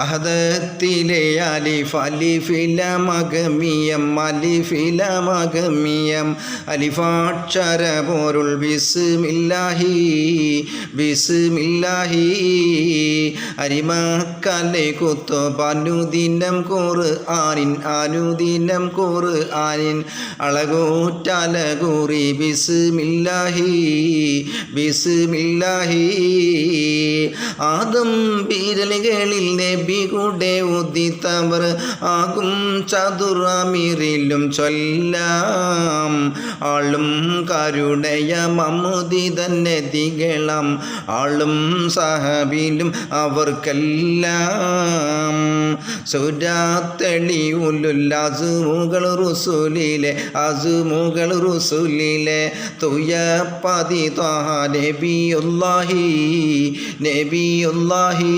അഹദത്തിലെ അലിഫ് അലിഫിലമഗമിയം അലിഫിലമഗമിയം അലിഫാക്ഷര പൊരുൾ ബിസ്മില്ലാഹി ബിസ്മില്ലാഹി അരിമക്കലെ കുത്തുബ് അനുദിനം ഖുർആനിൻ അനുദിനം ഖുർആനിൻ അളകൂറ്റലകൂറി ബിസ്മില്ലാഹി ബിസ്മില്ലാഹി ആദം വിരലുകളിൽ നബിയുടെ ഉദിത്തവർ ആകും ചതുറമീറിലും ചൊല്ലാം ആളും കരുണയ മമുദിതൻ നദികളം ആളും സഹബിലും അവർക്കെല്ലാം സുരാത്തെളിയുലുൽ അസുമുകൾ റുസുലിലെ അസുമുകൾ റുസുലിലെ തുയപ്പതി ത്വഹ നബിയുല്ലാഹി നബിയുല്ലാഹി